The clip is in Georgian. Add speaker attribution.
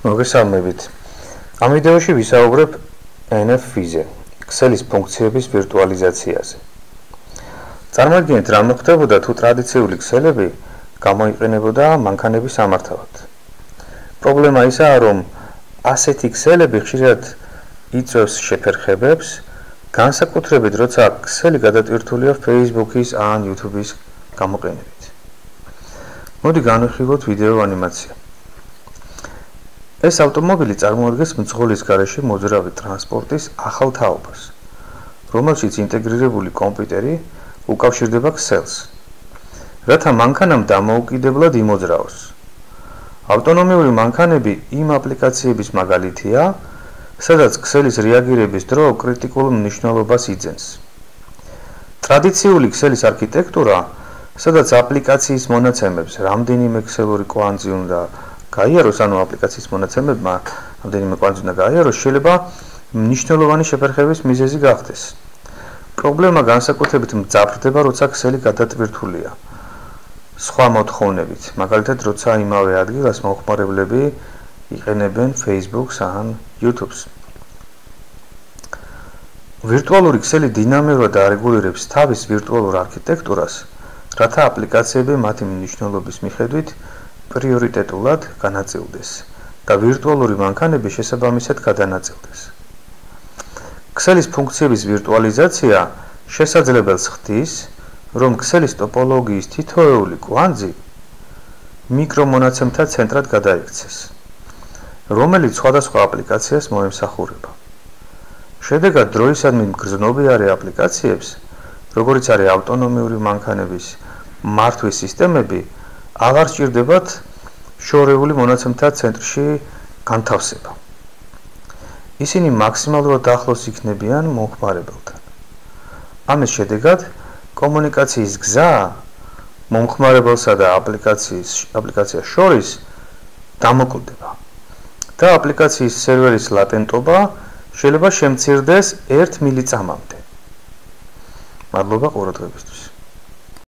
Speaker 1: მოგესალმებით. Ამ ვიდეოში ვისაუბრებ NFV-ზე, Excel-ის ფუნქციების ვირტუალიზაციაზე. Წარმოიდგინეთ, რა მოხდებოდა თუ ტრადიციული Excel-ები გამოიყენებოდა მანქანების სამართავად. პრობლემა ისაა, რომ ასეთი Excel-ები ხშირად იწვევს შეფერხებებს, განსაკუთრებით როცა Excel-ი გადატვირთულია Facebook-ის ან YouTube-ის გამოყენებით. მოდი განვიხილოთ ვიდეო ანიმაცია. ეს ავტომობილი წარმოადგენს მძღოლის გარეშე მოძრავი ტრანსპორტის ახალ თაობას, რომელშიც ინტეგრირებული კომპიუტერი უკავშირდება Excel-ს, რათა მანქანამ დამოუკიდებლად იმოძრაოს. ავტონომიური მანქანები იმ აპლიკაციების მაგალითია, სადაც Excel-ის რეაგირების დრო კრიტიკულ მნიშვნელობას იძენს. ტრადიციული Excel-ის არქიტექტურა, სადაც აპლიკაციის მონაცემებს რამდენიმე Excel-ური კვანძი უნდა გაიაროს, ანუ აპლიკაციის მონაცემებმა რამდენიმე კვანძი უნდა გაიაროს, შეიძლება მნიშვნელოვანი შეფერხების მიზეზი გახდეს. პრობლემა განსაკუთრებით მძაფრდება, როცა Excel-ი გადატვირთულია სხვა მოთხოვნებით, მაგალითად, როცა იმავე ადგილას მომხმარებლები იყენებენ Facebook-ს ან YouTube-ს. ვირტუალური Excel-ი დინამიურად არეგულირებს თავის ვირტუალურ არქიტექტურას, რათა აპლიკაციები მათი მნიშვნელობის მიხედვით პრიორიტეტულად განაწილდეს და ვირტუალური მანქანები შესაბამისად გადანაწილდეს. Excel-ის ფუნქციების ვირტუალიზაცია შესაძლებელს ხდის, რომ Excel-ის ტოპოლოგიის თითოეული კვანძი მიკრომონაცემთა ცენტრად გადაიქცეს, რომელიც სხვადასხვა აპლიკაციას მოემსახურება. შედეგად დროისადმი მგრძნობიარე აპლიკაციებს, როგორიც არის ავტონომიური მანქანების მართვის სისტემები, აღარ სჭირდებათ შორეული მონაცემთა ცენტრში განთავსება. ისინი მაქსიმალურად ახლოს იქნებიან მომხმარებელთან. ამის შედეგად კომუნიკაციის გზა მომხმარებელსა და აპლიკაციას შორის დამოკლდება და აპლიკაციის სერვერის ლატენტობა შეიძლება შემცირდეს 1 მილიწამამდე. მადლობა ყურადღებისთვის.